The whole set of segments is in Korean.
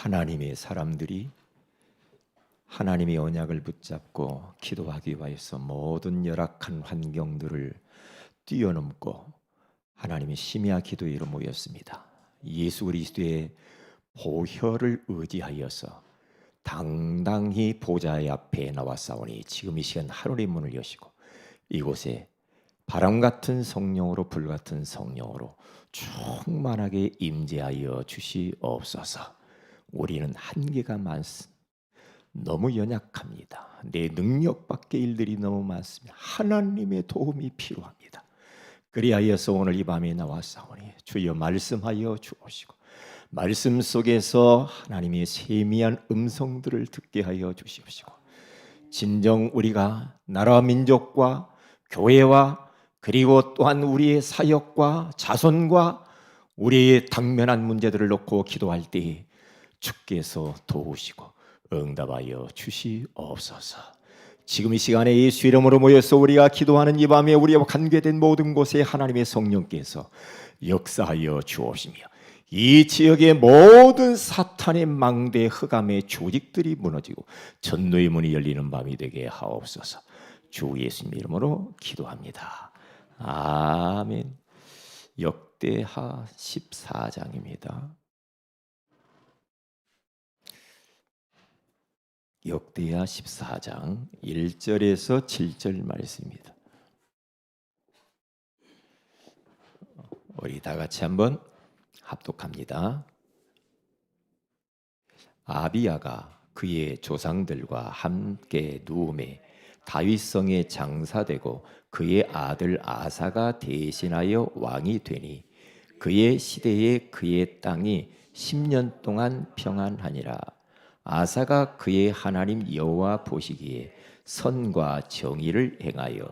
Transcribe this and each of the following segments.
하나님의 사람들이 하나님의 언약을 붙잡고 기도하기 위해서 모든 열악한 환경들을 뛰어넘고 하나님의 심야 기도회로 모였습니다. 예수 그리스도의 보혈을 의지하여서 당당히 보좌의 앞에 나와 싸우니 지금 이 시간 하늘의 문을 여시고 이곳에 바람 같은 성령으로 불 같은 성령으로 충만하게 임재하여 주시옵소서. 우리는 한계가 많습니다. 너무 연약합니다. 내 능력 밖의 일들이 너무 많습니다. 하나님의 도움이 필요합니다. 그리하여서 오늘 이 밤에 나와 싸우니 주여 말씀하여 주옵시고 말씀 속에서 하나님의 세미한 음성들을 듣게 하여 주시옵시고 진정 우리가 나라 민족과 교회와 그리고 또한 우리의 사역과 자손과 우리의 당면한 문제들을 놓고 기도할 때 주께서 도우시고 응답하여 주시옵소서. 지금 이 시간에 예수 이름으로 모여서 우리가 기도하는 이 밤에 우리와 관계된 모든 곳에 하나님의 성령께서 역사하여 주옵시며 이 지역의 모든 사탄의 망대 흑암의 조직들이 무너지고 전도의 문이 열리는 밤이 되게 하옵소서. 주 예수님 이름으로 기도합니다. 아멘. 역대하 14장입니다. 역대하 14장 1절에서 7절 말씀입니다. 우리 다 같이 한번 합독합니다. 아비야가 그의 조상들과 함께 누움에 다윗성에 장사되고 그의 아들 아사가 대신하여 왕이 되니 그의 시대에 그의 땅이 10년 동안 평안하니라. 아사가 그의 하나님 여호와 보시기에 선과 정의를 행하여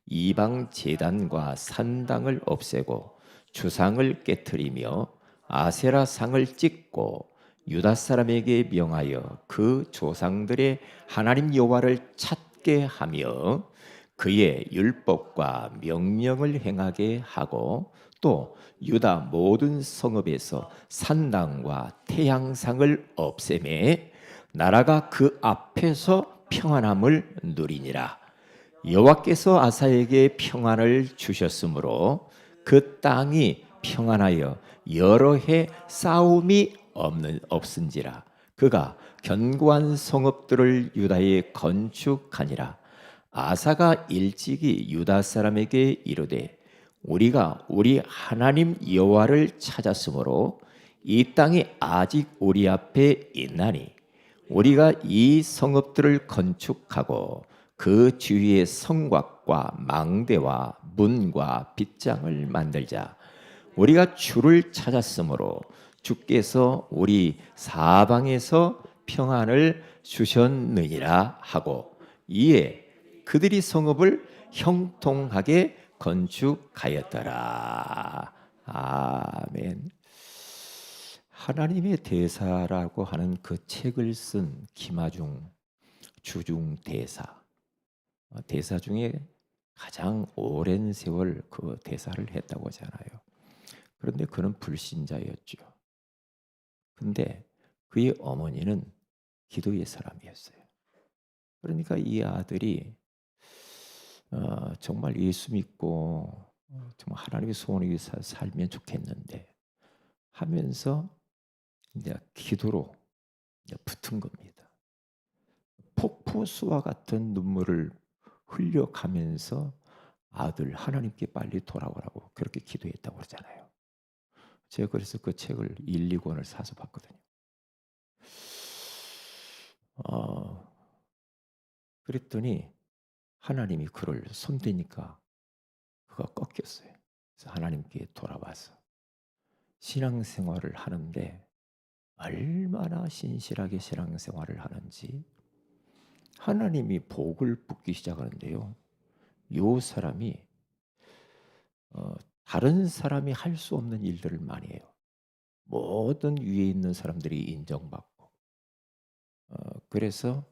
이방 제단과 산당을 없애고 주상을 깨뜨리며 아세라 상을 찍고 유다 사람에게 명하여 그 조상들의 하나님 여호와를 찾게 하며 그의 율법과 명령을 행하게 하고 또 유다 모든 성읍에서 산당과 태양상을 없애매 나라가 그 앞에서 평안함을 누리니라. 여호와께서 아사에게 평안을 주셨으므로 그 땅이 평안하여 여러 해 싸움이 없은지라. 그가 견고한 성읍들을 유다에 건축하니라. 아사가 일찍이 유다 사람에게 이르되 우리가 우리 하나님 여호와를 찾았으므로 이 땅이 아직 우리 앞에 있나니 우리가 이 성읍들을 건축하고 그 주위에 성곽과 망대와 문과 빗장을 만들자. 우리가 주를 찾았으므로 주께서 우리 사방에서 평안을 주셨느니라 하고 이에 그들이 성읍을 형통하게 건축하였더라. 아멘. 하나님의 대사라고 하는 그 책을 쓴 김하중 주중 대사, 대사 중에 가장 오랜 세월 그 대사를 했다고 하잖아요. 그런데 그는 불신자였죠. 근데 그의 어머니는 기도의 사람이었어요. 그러니까 이 아들이 정말 예수 믿고 정말 하나님의 소원을 위해서 살면 좋겠는데 하면서 이제 기도로 이제 붙은 겁니다. 폭포수와 같은 눈물을 흘려가면서 아들 하나님께 빨리 돌아오라고 그렇게 기도했다고 그러잖아요. 제가 그래서 그 책을 1, 2권을 사서 봤거든요. 그랬더니 하나님이 그를 손대니까 그가 꺾였어요. 그래서 하나님께 돌아와서 신앙생활을 하는데 얼마나 신실하게 신앙생활을 하는지 하나님이 복을 붓기 시작하는데요. 이 사람이 다른 사람이 할 수 없는 일들을 많이 해요. 모든 위에 있는 사람들이 인정받고 그래서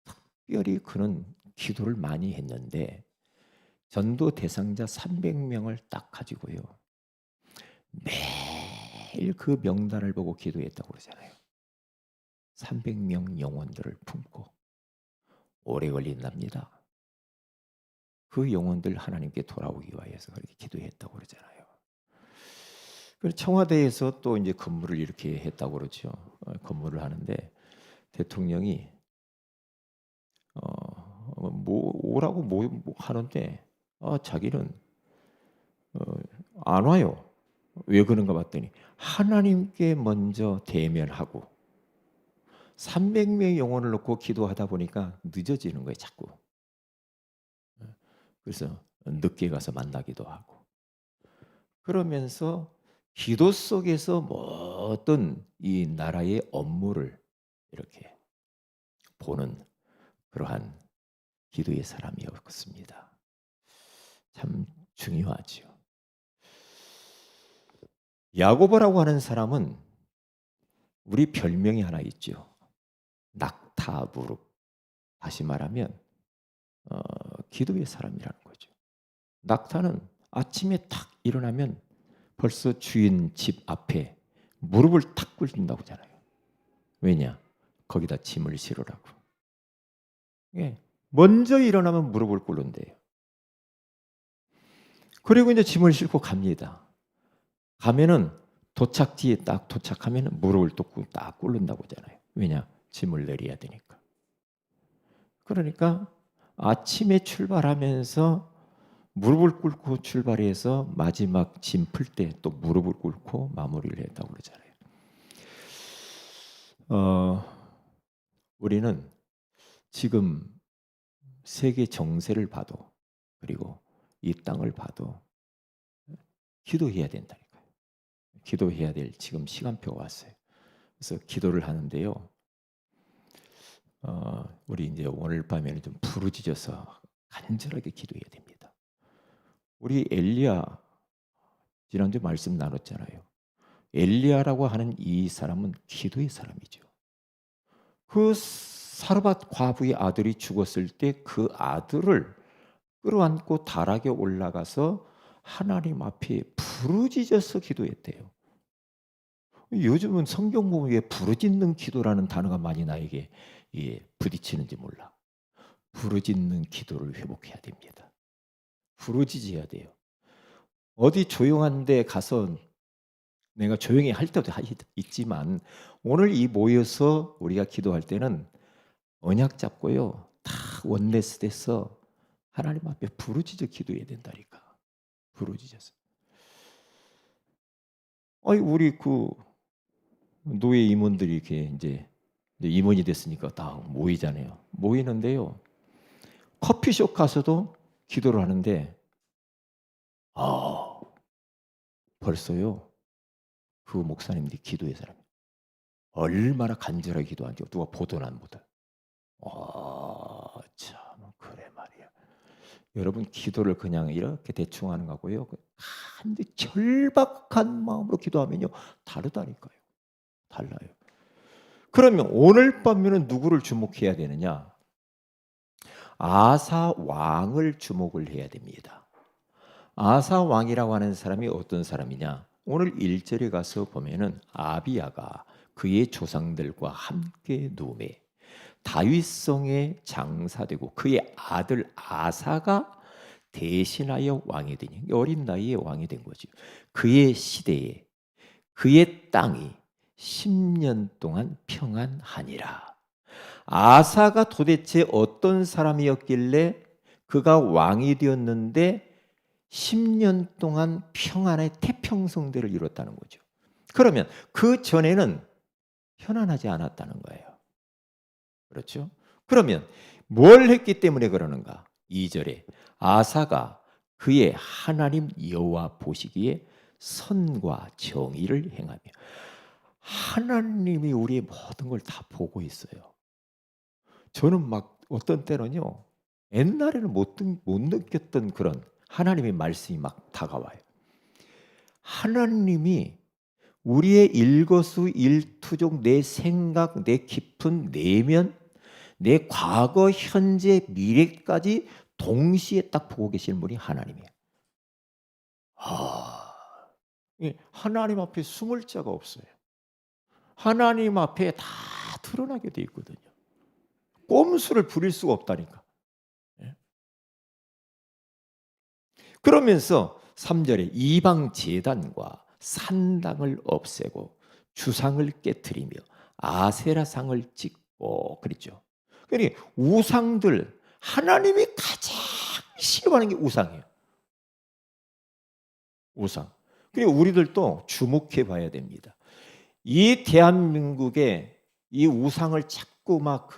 특별히 그는 기도를 많이 했는데 전도 대상자 300명을 딱 가지고요. 매일 그 명단을 보고 기도했다고 그러잖아요. 300명 영혼들을 품고 오래 걸린답니다. 그 영혼들 하나님께 돌아오기 위해서 그렇게 기도했다고 그러잖아요. 그래서 청와대에서 또 이제 근무를 이렇게 했다고 그러죠. 근무를 하는데 대통령이 뭐 오라고 뭐 하는데 자기는 안 와요. 왜 그런가 봤더니 하나님께 먼저 대면하고 300명의 영혼을 놓고 기도하다 보니까 늦어지는 거예요, 자꾸. 그래서 늦게 가서 만나기도 하고. 그러면서 기도 속에서 모든 이 나라의 업무를 이렇게 보는 그러한 기도의 사람이었습니다. 참 중요하죠. 야고보라고 하는 사람은 우리 별명이 하나 있죠. 낙타무릎. 다시 말하면 기도의 사람이라는 거죠. 낙타는 아침에 탁 일어나면 벌써 주인 집 앞에 무릎을 탁 꿇는다고 하잖아요. 왜냐? 거기다 짐을 실으라고. 예. 먼저 일어나면 무릎을 꿇는데요. 그리고 이제 짐을 싣고 갑니다. 가면은 도착지에 딱 도착하면 무릎을 또 딱 꿇는다고 하잖아요. 왜냐? 짐을 내려야 되니까. 그러니까 아침에 출발하면서 무릎을 꿇고 출발해서 마지막 짐 풀 때 또 무릎을 꿇고 마무리를 했다고 그러잖아요. 우리는 지금 세계 정세를 봐도 그리고 이 땅을 봐도 기도해야 된다니까요. 기도해야 될 지금 시간표가 왔어요. 그래서 기도를 하는데요. 우리 이제 오늘 밤에는 좀 부르짖어서 간절하게 기도해야 됩니다. 우리 엘리야 지난주 말씀 나눴잖아요. 엘리야라고 하는 이 사람은 기도의 사람이죠. 그 사르밧 과부의 아들이 죽었을 때 그 아들을 끌어안고 다락에 올라가서 하나님 앞에 부르짖어서 기도했대요. 요즘은 성경 보면 왜 부르짖는 기도라는 단어가 많이 나에게 부딪히는지 몰라. 부르짖는 기도를 회복해야 됩니다. 부르짖어야 돼요. 어디 조용한 데 가서 내가 조용히 할 때도 있지만 오늘 이 모여서 우리가 기도할 때는 언약 잡고요. 다 원내스 돼서 하나님 앞에 부르짖어 기도해야 된다니까. 부르짖어서. 우리 그 노예 임원들이 이렇게 이제 임원이 됐으니까 다 모이잖아요. 모이는데요. 커피숍 가서도 기도를 하는데 벌써요. 그 목사님들이 기도의 사람. 얼마나 간절하게 기도하는지 누가 보도나 안 보도. 참 그래 말이야. 여러분 기도를 그냥 이렇게 대충 하는 거고요. 한데 절박한 마음으로 기도하면요 다르다니까요. 달라요. 그러면 오늘 밤에는 누구를 주목해야 되느냐? 아사 왕을 주목을 해야 됩니다. 아사 왕이라고 하는 사람이 어떤 사람이냐? 오늘 1절에 가서 보면은 아비야가 그의 조상들과 함께 누움에 다윗성에 장사되고 그의 아들 아사가 대신하여 왕이 되니 어린 나이에 왕이 된 거죠. 그의 시대에 그의 땅이 10년 동안 평안하니라. 아사가 도대체 어떤 사람이었길래 그가 왕이 되었는데 10년 동안 평안의 태평성대를 이뤘다는 거죠. 그러면 그 전에는 편안하지 않았다는 거예요. 그렇죠? 그러면 뭘 했기 때문에 그러는가? 2절에 아사가 그의 하나님 여호와 보시기에 선과 정의를 행하며 하나님이 우리의 모든 걸 다 보고 있어요. 저는 막 어떤 때는요. 옛날에는 못 느꼈던 그런 하나님의 말씀이 막 다가와요. 하나님이 우리의 일거수일투족 내 생각, 내 깊은 내면, 내 과거, 현재, 미래까지 동시에 딱 보고 계시는 분이 하나님이에요. 하나님 앞에 숨을 자가 없어요. 하나님 앞에 다 드러나게 돼 있거든요. 꼼수를 부릴 수가 없다니까. 예? 그러면서 3절에 이방 제단과 산당을 없애고 주상을 깨뜨리며 아세라상을 짓고 그랬죠. 그러니까 우상들, 하나님이 가장 싫어하는 게 우상이에요. 우상. 그리고 우리들도 주목해 봐야 됩니다. 이 대한민국에 이 우상을 자꾸 막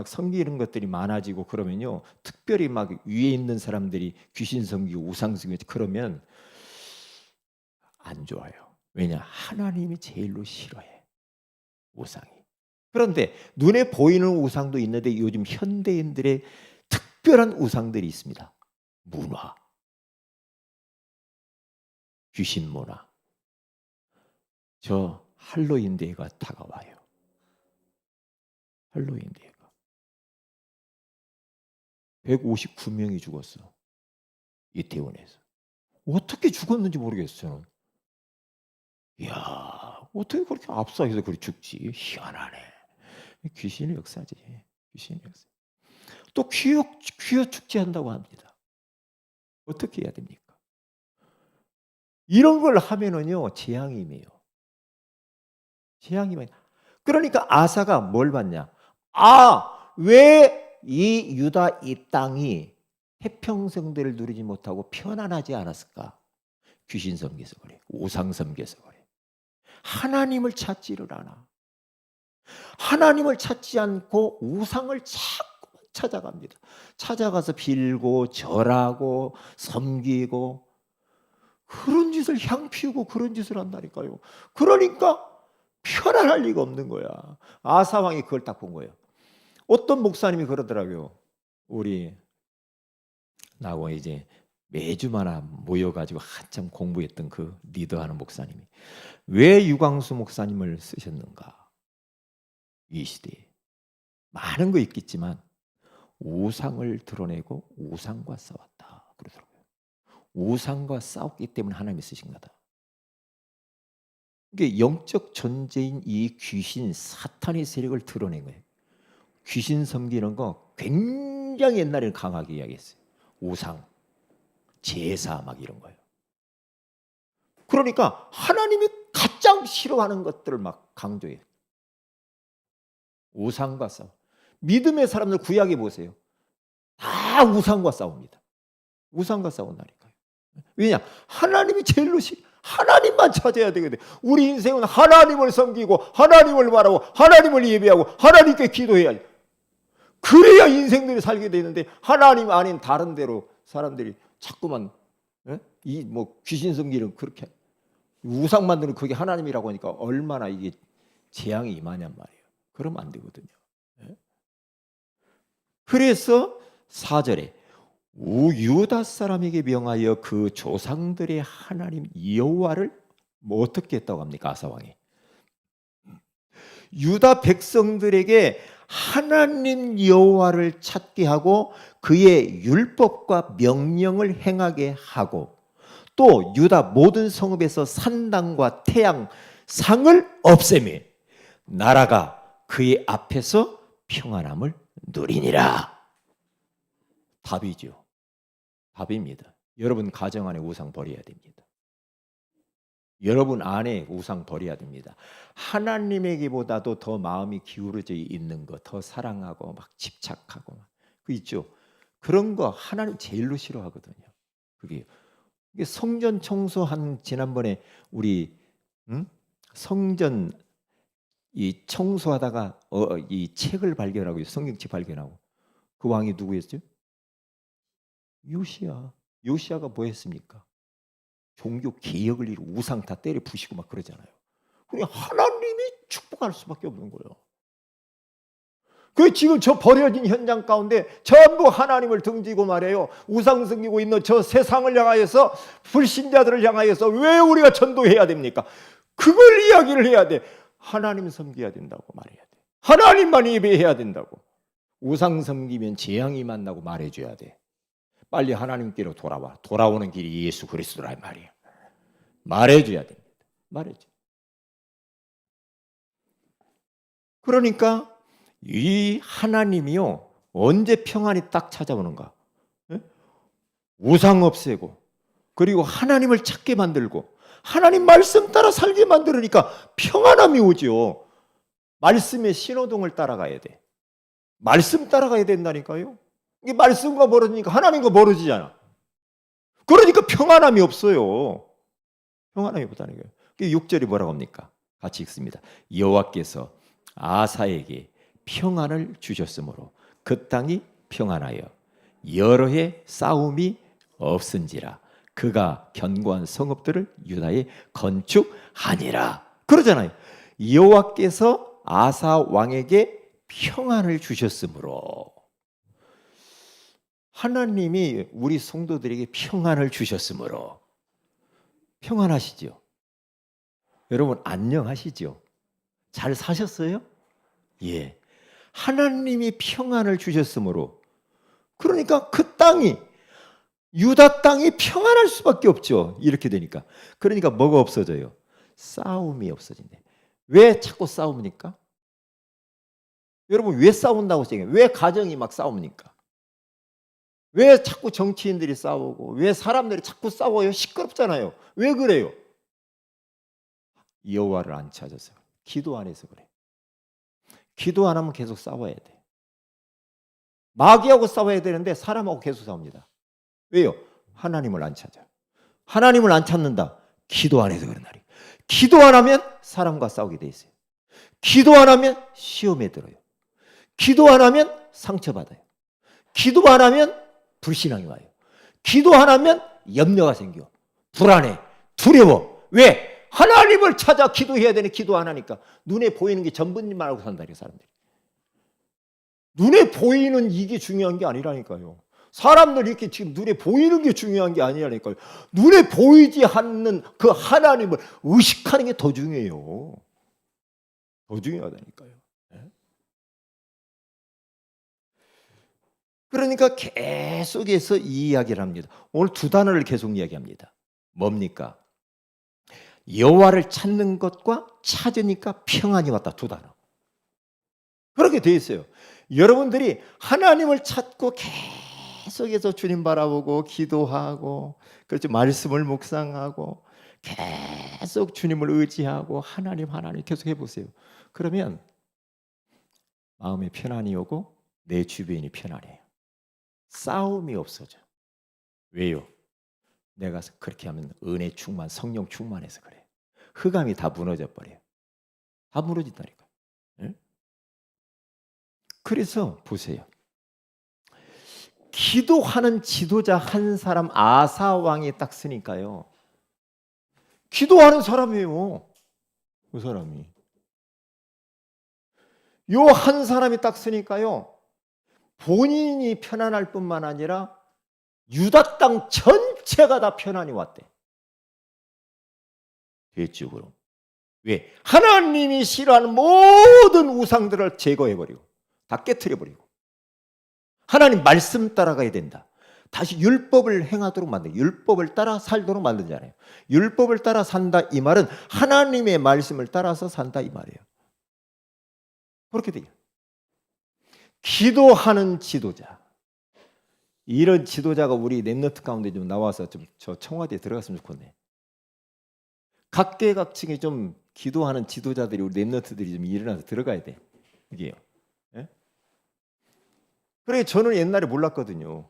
섬기는 것들이 많아지고 그러면요, 특별히 막 위에 있는 사람들이 귀신 섬기고 우상 섬기고 그러면 안 좋아요. 왜냐? 하나님이 제일로 싫어해, 우상이. 그런데 눈에 보이는 우상도 있는데 요즘 현대인들의 특별한 우상들이 있습니다. 문화, 귀신 문화. 저 할로윈 데이가 다가와요. 할로윈 데이가 159명이 죽었어, 이태원에서. 어떻게 죽었는지 모르겠어요. 이야, 어떻게 그렇게 압사해서 그렇게 죽지? 희한하네. 귀신의 역사지. 귀신의 역사. 또 귀여 축제 한다고 합니다. 어떻게 해야 됩니까? 이런 걸 하면은요, 재앙이에요. 재앙이면. 그러니까 아사가 뭘 봤냐? 왜 이 유다 이 땅이 태평성대를 누리지 못하고 편안하지 않았을까? 귀신 섬겨서 그래. 우상 섬겨서 그래. 하나님을 찾지를 않아. 하나님을 찾지 않고 우상을 자꾸 찾아갑니다. 찾아가서 빌고 절하고 섬기고 그런 짓을 향 피우고 그런 짓을 한다니까요. 그러니까 편안할 리가 없는 거야. 아사 왕이 그걸 딱 본 거예요. 어떤 목사님이 그러더라고요. 우리 나하고 이제 매주마다 모여가지고 한참 공부했던 그 리더하는 목사님이 왜 유광수 목사님을 쓰셨는가? 이 시대에 많은 거 있겠지만 우상을 드러내고 우상과 싸웠다 그러더라고요. 우상과 싸웠기 때문에 하나님이 쓰신 거다. 이게 영적 존재인 이 귀신 사탄의 세력을 드러낸 거예요. 귀신 섬기는 거 굉장히 옛날에는 강하게 이야기했어요. 우상, 제사 막 이런 거예요. 그러니까 하나님이 가장 싫어하는 것들을 막 강조해요. 우상과 싸워. 믿음의 사람들 구약에 보세요. 다 우상과 싸웁니다. 우상과 싸운다니까요. 왜냐? 하나님이 제일로 하나님만 찾아야 되거든요. 우리 인생은 하나님을 섬기고 하나님을 바라고 하나님을 예배하고 하나님께 기도해야지. 그래야 인생들이 살게 되는데 하나님 아닌 다른 데로 사람들이 자꾸만 이 귀신 섬기는 그렇게 우상 만드는 그게 하나님이라고 하니까 얼마나 이게 재앙이 임하냔 말이에요. 그러면 안 되거든요. 그래서 4절에 유다 사람에게 명하여 그 조상들의 하나님 여호와를 어떻게 했다고 합니까? 아사 왕이 유다 백성들에게 하나님 여호와를 찾게 하고 그의 율법과 명령을 행하게 하고 또 유다 모든 성읍에서 산당과 태양 상을 없애며 나라가 그의 앞에서 평안함을 누리니라. 답이죠. 답입니다. 여러분 가정 안에 우상 버려야 됩니다. 여러분 안에 우상 버려야 됩니다. 하나님에게보다도 더 마음이 기울어져 있는 거, 더 사랑하고 막 집착하고 그 있죠. 그런 거 하나님 제일로 싫어하거든요. 그게 성전 청소한 지난번에 우리 성전 이 청소하다가 이 책을 발견하고 성경책 발견하고 그 왕이 누구였죠? 요시야가 뭐 했습니까? 종교 개혁을 이루고 우상 다 때려 부시고 막 그러잖아요. 그냥 하나님이 축복할 수밖에 없는 거예요. 그 지금 저 버려진 현장 가운데 전부 하나님을 등지고 말해요. 우상 섬기고 있는 저 세상을 향하여서 불신자들을 향하여서 왜 우리가 전도해야 됩니까? 그걸 이야기를 해야 돼. 하나님 섬겨야 된다고 말해야 돼. 하나님만 예배해야 된다고. 우상 섬기면 재앙이 만나고 말해줘야 돼. 빨리 하나님께로 돌아와. 돌아오는 길이 예수 그리스도라 말이야. 말해줘야 됩니다. 말해줘. 그러니까 이 하나님이요, 언제 평안이 딱 찾아오는가? 예? 우상 없애고, 그리고 하나님을 찾게 만들고, 하나님 말씀 따라 살게 만들으니까 평안함이 오죠. 말씀의 신호등을 따라가야 돼. 말씀 따라가야 된다니까요. 이게 말씀과 멀어지니까 하나님과 멀어지잖아. 그러니까 평안함이 없어요. 평안함이 없다는 거예요. 6절이 뭐라고 합니까? 같이 읽습니다. 여호와께서 아사에게 평안을 주셨으므로 그 땅이 평안하여 여러 해 싸움이 없은지라 그가 견고한 성읍들을 유다에 건축하니라. 그러잖아요. 여호와께서 아사 왕에게 평안을 주셨으므로, 하나님이 우리 성도들에게 평안을 주셨으므로 평안하시죠? 여러분 안녕하시죠? 잘 사셨어요? 예. 하나님이 평안을 주셨으므로, 그러니까 그 땅이, 유다 땅이 평안할 수밖에 없죠. 이렇게 되니까. 그러니까 뭐가 없어져요? 싸움이 없어진대. 왜 자꾸 싸웁니까? 여러분 왜 싸운다고 생각해요? 왜 가정이 막 싸웁니까? 왜 자꾸 정치인들이 싸우고, 왜 사람들이 자꾸 싸워요? 시끄럽잖아요. 왜 그래요? 여호와를 안 찾아서, 기도 안 해서 그래. 기도 안 하면 계속 싸워야 돼. 마귀하고 싸워야 되는데 사람하고 계속 싸웁니다. 왜요? 하나님을 안 찾아. 하나님을 안 찾는다. 기도 안 해서 그런 날이. 기도 안 하면 사람과 싸우게 돼 있어요. 기도 안 하면 시험에 들어요. 기도 안 하면 상처받아요. 기도 안 하면 불신앙이 와요. 기도 안 하면 염려가 생겨. 불안해. 두려워. 왜? 하나님을 찾아 기도해야 되는, 기도 안 하니까. 눈에 보이는 게 전부님만 알고 산다니까, 사람들이. 눈에 보이는 이게 중요한 게 아니라니까요. 사람들이 이렇게 지금 눈에 보이는 게 중요한 게 아니라니까요. 않으니까요. 눈에 보이지 않는 그 하나님을 의식하는 게 더 중요해요. 더 중요하다니까요. 그러니까 계속해서 이 이야기를 합니다. 오늘 두 단어를 계속 이야기합니다. 뭡니까? 여호와를 찾는 것과 찾으니까 평안이 왔다. 두 단어. 그렇게 돼 있어요. 여러분들이 하나님을 찾고 계속해서 주님 바라보고 기도하고, 그렇죠, 말씀을 묵상하고 계속 주님을 의지하고 하나님 계속 해보세요. 그러면 마음에 편안이 오고 내 주변이 편안해요. 싸움이 없어져. 왜요? 내가 그렇게 하면 은혜 충만, 성령 충만해서 그래. 흑암이 다 무너져 버려요. 다 무너진다니까. 네? 그래서 보세요. 기도하는 지도자 한 사람, 아사 왕이 딱 쓰니까요. 기도하는 사람이에요. 그 사람이. 요 한 사람이 딱 쓰니까요. 본인이 편안할 뿐만 아니라 유다 땅 전체가 다 편안히 왔대. 됐죠, 그럼. 왜? 하나님이 싫어하는 모든 우상들을 제거해버리고 다 깨트려버리고 하나님 말씀 따라가야 된다. 다시 율법을 행하도록 만든다. 율법을 따라 살도록 만든잖아요. 율법을 따라 산다 이 말은 하나님의 말씀을 따라서 산다 이 말이에요. 그렇게 돼요. 기도하는 지도자. 이런 지도자가 우리 랩너트 가운데 좀 나와서 좀 저 청와대에 들어갔으면 좋겠네. 각계각층에 좀 기도하는 지도자들이, 우리 랩너트들이 좀 일어나서 들어가야 돼. 이게요. 예? 그래, 저는 옛날에 몰랐거든요.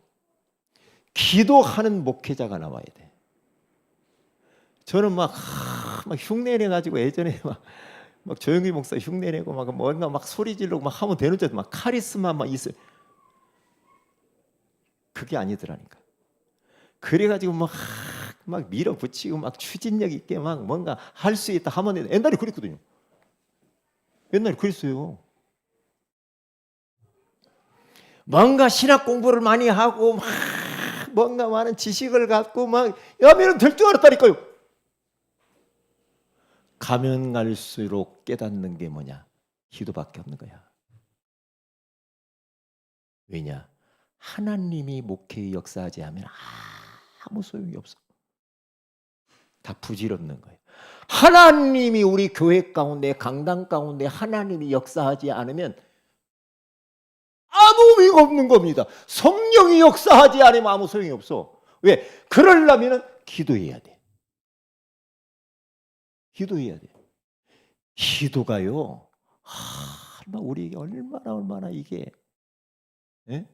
기도하는 목회자가 나와야 돼. 저는 막 흉내내가지고 예전에 막 조영기 목사 흉내내고 막 뭔가 막 소리 지르고 막 하면 되는 줄 알고 막 카리스마 막 있어요. 그게 아니더라니까. 그래가지고 막 밀어붙이고 막 추진력 있게 막 뭔가 할 수 있다 하면, 옛날에 그랬거든요. 옛날에 그랬어요. 뭔가 신학 공부를 많이 하고 막 뭔가 많은 지식을 갖고 막 하면 될 줄 알았다니까요. 가면 갈수록 깨닫는 게 뭐냐? 기도밖에 없는 거야. 왜냐? 하나님이 목회에 역사하지 않으면 아무 소용이 없어. 다 부질없는 거예요. 하나님이 우리 교회 가운데, 강단 가운데 하나님이 역사하지 않으면 아무 의미가 없는 겁니다. 성령이 역사하지 않으면 아무 소용이 없어. 왜? 그러려면 기도해야 돼. 기도해야 돼. 기도가요, 우리에게 얼마나 이게, 예?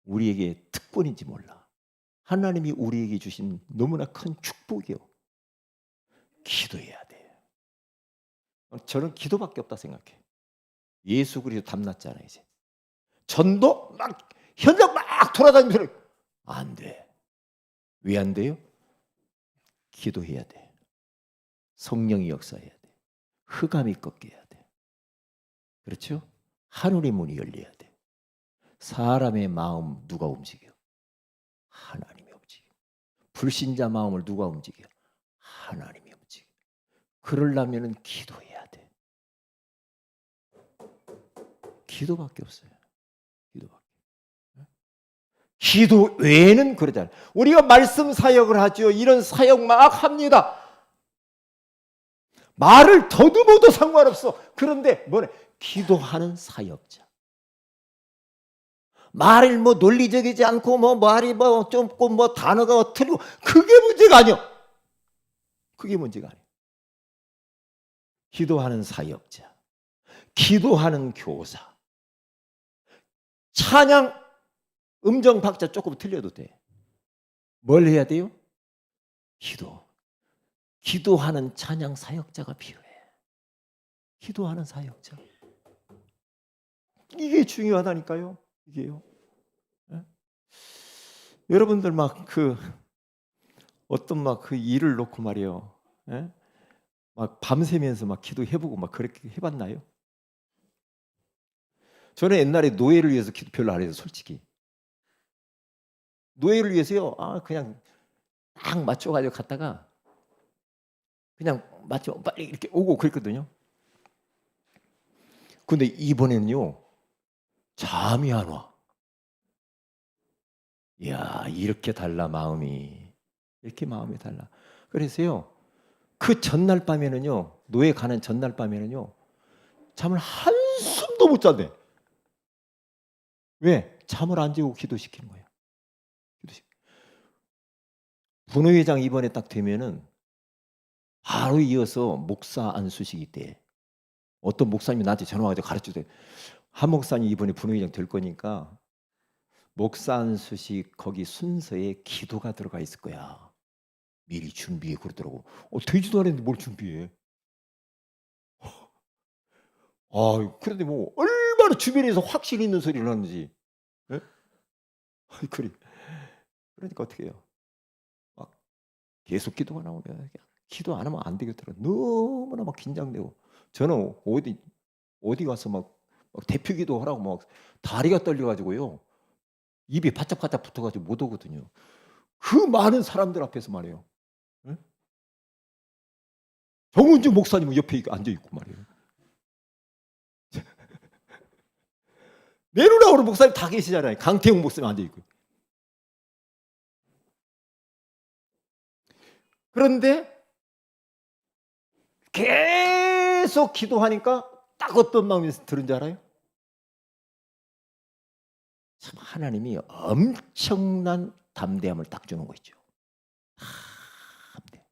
우리에게 특권인지 몰라. 하나님이 우리에게 주신 너무나 큰 축복이요. 기도해야 돼. 저는 기도밖에 없다 생각해. 예수 그리스도 담났잖아요. 이제 전도 막 현장 막 돌아다니면서 안 돼. 왜 안 돼요? 기도해야 돼. 성령이 역사해야 돼. 흑암이 꺾여야 돼. 그렇죠? 하늘의 문이 열려야 돼. 사람의 마음 누가 움직여? 하나님이 움직여. 불신자 마음을 누가 움직여? 하나님이 움직여. 그러려면 기도해야 돼. 기도밖에 없어요. 기도밖에. 기도 외에는 그러잖아요. 우리가 말씀 사역을 하죠. 이런 사역 막 합니다. 말을 더듬어도 상관없어. 그런데 뭐래? 기도하는 사역자. 말을 뭐 논리적이지 않고 뭐 말이 뭐 좁고 뭐 단어가 틀리고 그게 문제가 아니야. 그게 문제가 아니야. 기도하는 사역자, 기도하는 교사, 찬양 음정 박자 조금 틀려도 돼. 뭘 해야 돼요? 기도하는 찬양 사역자가 필요해. 기도하는 사역자. 이게 중요하다니까요. 이게요. 예? 여러분들 막 어떤 막 그 일을 놓고 말이요. 예? 막 밤새면서 막 기도해보고 막 그렇게 해봤나요? 저는 옛날에 노예를 위해서 기도 별로 안 해서 솔직히. 노예를 위해서요. 그냥 딱 맞춰가지고 갔다가 그냥 맞춰 빨리 이렇게 오고 그랬거든요. 근데 이번에는요. 잠이 안 와. 이야, 이렇게 달라 마음이. 이렇게 마음이 달라. 그래서요. 그 전날 밤에는요. 노예 가는 전날 밤에는요. 잠을 한숨도 못 잤네. 왜? 잠을 안 재고 기도시키는 거예요. 분회장 이번에 딱 되면은 바로 이어서 목사 안수식이 때 어떤 목사님이 나한테 전화와서 가르쳐줘요. 한 목사님 이번에 분회장 될 거니까 목사 안수식 거기 순서에 기도가 들어가 있을 거야. 미리 준비해 그러더라고. 되지도 않았는데 뭘 준비해? 그런데 뭐 얼마나 주변에서 확신 있는 소리를 하는지. 예? 그러니까 어떻게 해요? 막 계속 기도가 나오면 기도 안 하면 안 되겠더라고. 너무나 막 긴장되고. 저는 어디 가서 막 대표 기도하라고 막 다리가 떨려가지고요. 입이 바짝바짝 붙어가지고 못 오거든요. 그 많은 사람들 앞에서 말이에요. 예? 정은주 목사님은 옆에 앉아있고 말이에요. 내누라고 목사님 다 계시잖아요. 강태웅 목사님 앉아있고. 그런데 계속 기도하니까 딱 어떤 마음이 들은지 알아요? 참 하나님이 엄청난 담대함을 딱 주는 거 있죠. 담대.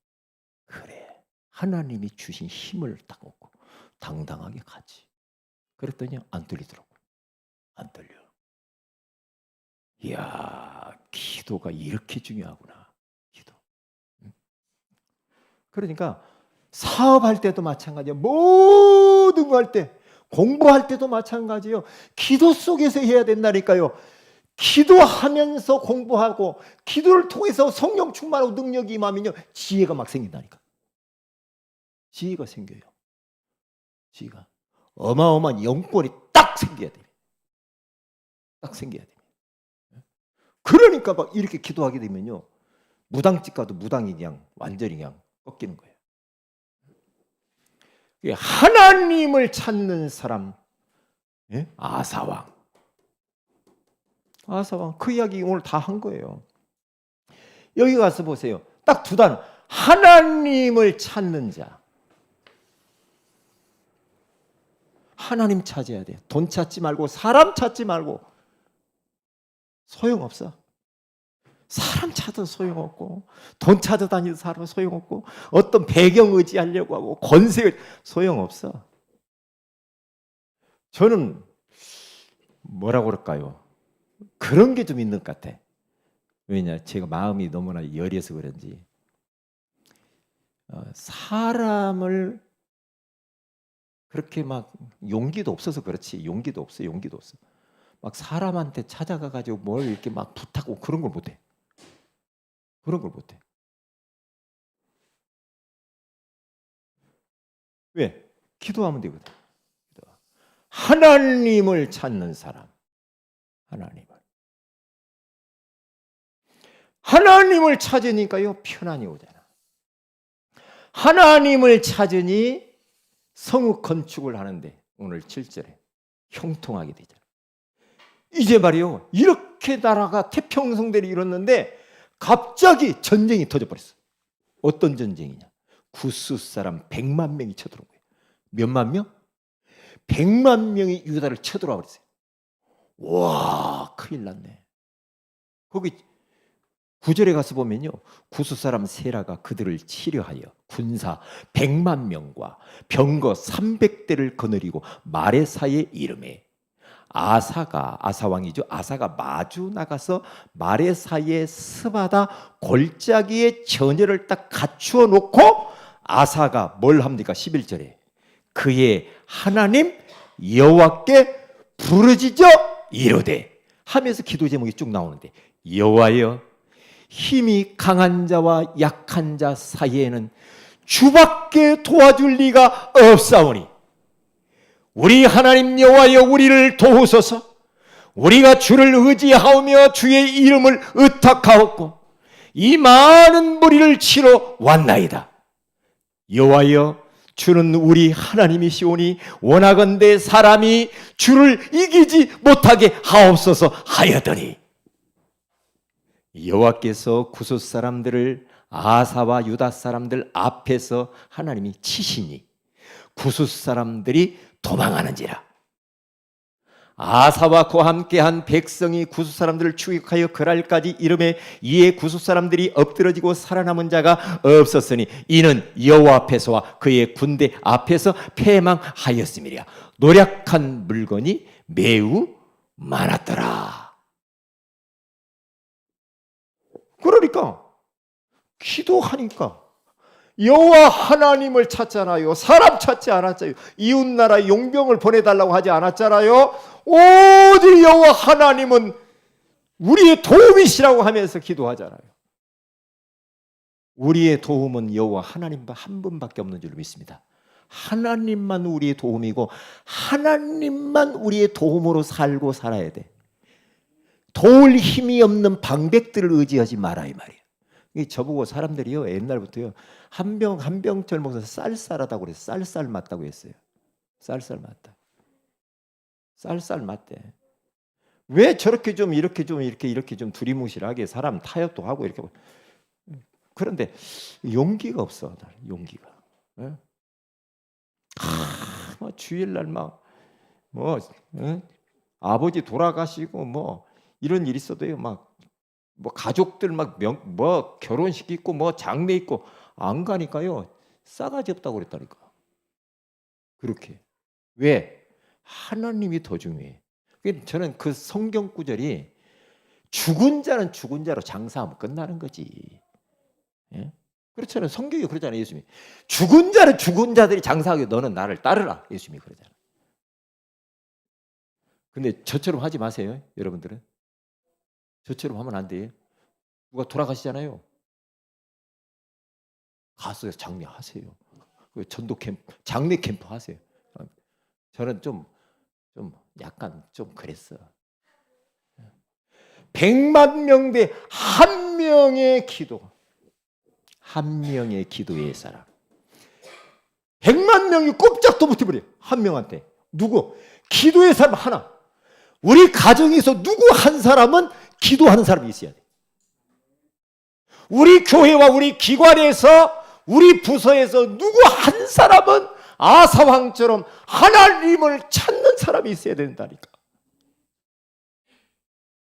그래. 하나님이 주신 힘을 딱 얻고 당당하게 가지. 그랬더니 안 떨리더라고. 안 떨려. 이야, 기도가 이렇게 중요하구나. 기도. 그러니까 사업할 때도 마찬가지예요. 모든 거 할 때, 공부할 때도 마찬가지예요. 기도 속에서 해야 된다니까요. 기도하면서 공부하고 기도를 통해서 성령 충만하고 능력이 임하면요. 지혜가 막 생긴다니까. 지혜가 생겨요. 지혜가. 어마어마한 영권이 딱 생겨야 돼요. 딱 생겨야 돼요. 그러니까 막 이렇게 기도하게 되면요. 무당집 가도 무당이 그냥 완전히 그냥 꺾이는 거예요. 하나님을 찾는 사람. 예? 아사왕 그 이야기 오늘 다 한 거예요. 여기 가서 보세요. 딱 두 단어. 하나님을 찾는 자. 하나님 찾아야 돼. 돈 찾지 말고 사람 찾지 말고 소용없어. 사람 찾아도 소용없고, 돈 찾아다니는 사람 소용없고, 어떤 배경 의지하려고 하고, 권세 소용없어. 저는 뭐라고 그럴까요? 그런 게 좀 있는 것 같아. 왜냐, 제가 마음이 너무나 여려서 그런지 사람을 그렇게 막 용기도 없어서 그렇지. 용기도 없어. 막 사람한테 찾아가 가지고 뭘 이렇게 막 부탁하고 그런 걸 못해. 왜? 기도하면 되거든. 하나님을 찾는 사람. 하나님을 찾으니까요, 편안이 오잖아. 하나님을 찾으니 성읍 건축을 하는데 오늘 7절에 형통하게 되잖아. 이제 말이요, 이렇게 나라가 태평성대를 이뤘는데 갑자기 전쟁이 터져버렸어. 어떤 전쟁이냐? 구스 사람 100만 명이 쳐들어온 거예요. 몇만 명? 100만 명이 유다를 쳐들어와 버렸어요. 와, 큰일 났네. 거기 9절에 가서 보면요, 구스 사람 세라가 그들을 치려하여 군사 100만 명과 병거 300대를 거느리고 마레사에 이름에 아사왕이죠. 아사가 마주 나가서 마레사의 스바다 골짜기에 전열을 딱 갖추어 놓고 아사가 뭘 합니까? 11절에 그의 하나님 여호와께 부르짖어 이르되 하면서 기도 제목이 쭉 나오는데, 여호와여, 힘이 강한 자와 약한 자 사이에는 주밖에 도와줄 리가 없사오니 우리 하나님 여호와여, 우리를 도우소서. 우리가 주를 의지하오며 주의 이름을 의탁하옵고 이 많은 무리를 치러 왔나이다. 여호와여, 주는 우리 하나님이시오니 원하건대 사람이 주를 이기지 못하게 하옵소서 하였더니 여호와께서 구스 사람들을 아사와 유다 사람들 앞에서 하나님이 치시니 구스 사람들이 도망하는지라. 아사와 그와 함께한 백성이 구스 사람들을 추격하여 그랄까지 이름에 이에 구스 사람들이 엎드러지고 살아남은 자가 없었으니 이는 여호와 앞에서와 그의 군대 앞에서 패망하였음이라. 노략한 물건이 매우 많았더라. 그러니까 기도하니까 여호와 하나님을 찾잖아요. 사람 찾지 않았잖아요. 이웃나라 용병을 보내달라고 하지 않았잖아요. 오직 여호와 하나님은 우리의 도움이시라고 하면서 기도하잖아요. 우리의 도움은 여호와 하나님 한 분밖에 없는 줄 믿습니다. 하나님만 우리의 도움이고 하나님만 우리의 도움으로 살고 살아야 돼. 도울 힘이 없는 방백들을 의지하지 마라 이 말이에요. 저보고 사람들이요, 옛날부터요, 한병철 목사 쌀쌀하다고 그래서 쌀쌀 맞다고 했어요. 쌀쌀 맞다. 쌀쌀 맞대. 왜 저렇게 좀 이렇게 좀 두리뭉실하게 사람 타협도 하고 이렇게. 그런데 용기가 없어. 용기가. 뭐 주일날 아버지 돌아가시고 이런 일 있어도요, 가족들 결혼식 있고 장례 있고 안 가니까요, 싸가지 없다고 그랬다니까. 그렇게. 왜? 하나님이 더 중요해. 저는 그 성경 구절이 죽은 자는 죽은 자로 장사하면 끝나는 거지. 예? 그렇잖아요. 성경이 그러잖아요. 예수님이 죽은 자는 죽은 자들이 장사하게 너는 나를 따르라. 예수님이 그러잖아요. 근데 저처럼 하지 마세요. 여러분들은. 저처럼 하면 안 돼요. 누가 돌아가시잖아요. 가서 장례하세요. 전도 캠프, 장례 캠프 하세요. 저는 좀 약간 좀 그랬어. 100만 명 대 한 명의 기도. 한 명의 기도의 사람. 100만 명이 꼼짝도 못 해버려요. 한 명한테. 누구? 기도의 사람 하나. 우리 가정에서 누구 한 사람은 기도하는 사람이 있어야 돼. 우리 교회와 우리 기관에서 우리 부서에서 누구 한 사람은 아사왕처럼 하나님을 찾는 사람이 있어야 된다니까.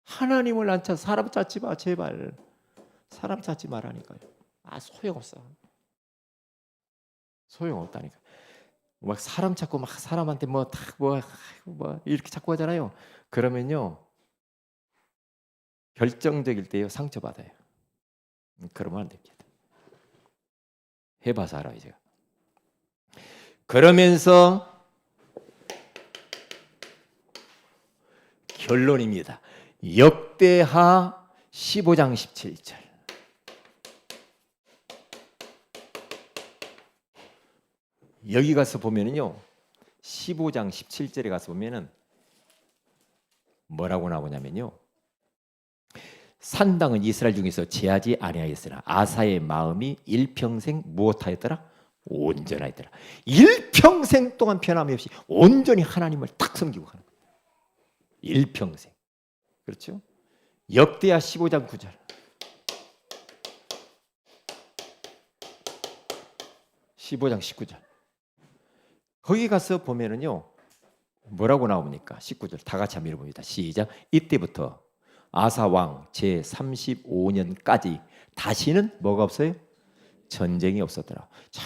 하나님을 안 찾아. 사람 찾지 마 제발. 사람 찾지 말라니까요. 소용없어. 소용없다니까. 막 사람 찾고 막 사람한테 뭐 이렇게 찾고 하잖아요. 그러면요 결정적일 때요 상처받아요. 그러면 안 됩니다. 해봐서 알아요 제가. 그러면서 결론입니다. 역대하 15장 17절. 여기 가서 보면은요 15장 17절에 가서 보면은 뭐라고 나오냐면요 산당은 이스라엘 중에서 제하지 아니하였으나 아사의 마음이 일평생 무엇하였더라? 온전하였더라. 일평생 동안 변함이 없이 온전히 하나님을 딱 섬기고 가는 거예요. 일평생. 그렇죠? 역대하 15장 9절. (15장 19절) 거기 가서 보면은요 뭐라고 나옵니까? 19절 다 같이 한번 읽어봅니다. 시작. 이때부터 아사 왕 제 35년까지 다시는 뭐가 없어요? 전쟁이 없었더라. 참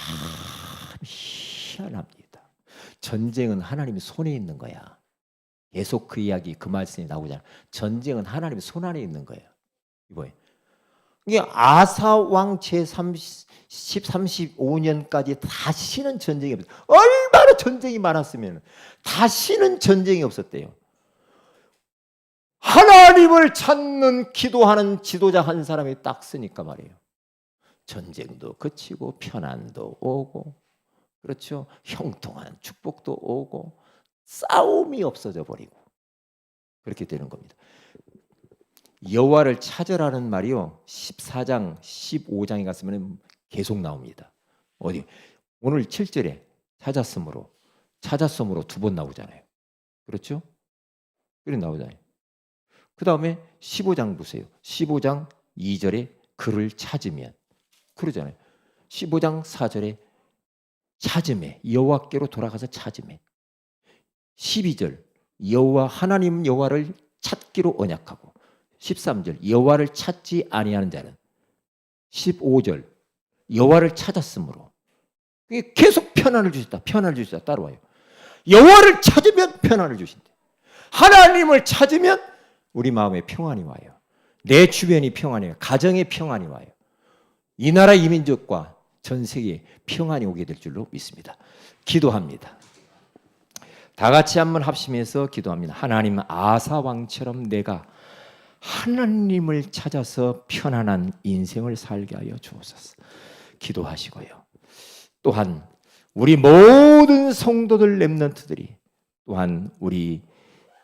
희한합니다. 전쟁은 하나님의 손에 있는 거야. 계속 그 이야기, 그 말씀이 나오잖아. 전쟁은 하나님의 손 안에 있는 거예요. 이거예요. 이게 아사 왕 제 35년까지 다시는 전쟁이 없었어요. 얼마나 전쟁이 많았으면 다시는 전쟁이 없었대요. 하나님을 찾는 기도하는 지도자 한 사람이 딱 쓰니까 말이에요. 전쟁도 그치고 편안도 오고 그렇죠. 형통한 축복도 오고 싸움이 없어져 버리고 그렇게 되는 겁니다. 여호와를 찾으라는 말이요 14장 15장에 갔으면 계속 나옵니다. 어디? 오늘 7절에 찾았으므로 두 번 나오잖아요. 그렇죠? 그래 나오잖아요. 그 다음에 15장 보세요. 15장 2절에 그를 찾으면 그러잖아요. 15장 4절에 찾음에 여호와께로 돌아가서 찾음에 12절 여호와 하나님 여호와를 찾기로 언약하고 13절 여호와를 찾지 아니하는 자는 15절 여호와를 찾았으므로 계속 편안을 주셨다. 편안을 주셨다. 따라와요. 여호와를 찾으면 편안을 주신대. 하나님을 찾으면 우리 마음에 평안이 와요. 내 주변이 평안이 와요. 가정에 평안이 와요. 이 나라 이 민족과 전 세계에 평안이 오게 될 줄로 믿습니다. 기도합니다. 다 같이 한번 합심해서 기도합니다. 하나님 아사 왕처럼 내가 하나님을 찾아서 편안한 인생을 살게 하여 주옵소서. 기도하시고요. 또한 우리 모든 성도들 렘넌트들이 또한 우리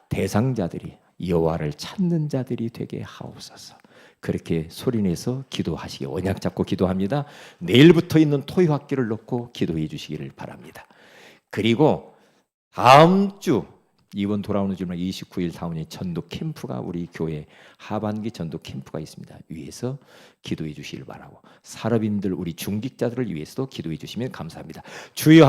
대상자들이 여호와를 찾는 자들이 되게 하옵소서. 그렇게 소리내서 기도하시기 언약 잡고 기도합니다. 내일부터 있는 토요 학기를 놓고 기도해 주시기를 바랍니다. 그리고 다음 주 이번 돌아오는 주말 29일 다음에 전도 캠프가 우리 교회 하반기 전도 캠프가 있습니다. 위해서 기도해 주시길 바라고 산업인들 우리 중직자들을 위해서도 기도해 주시면 감사합니다. 주여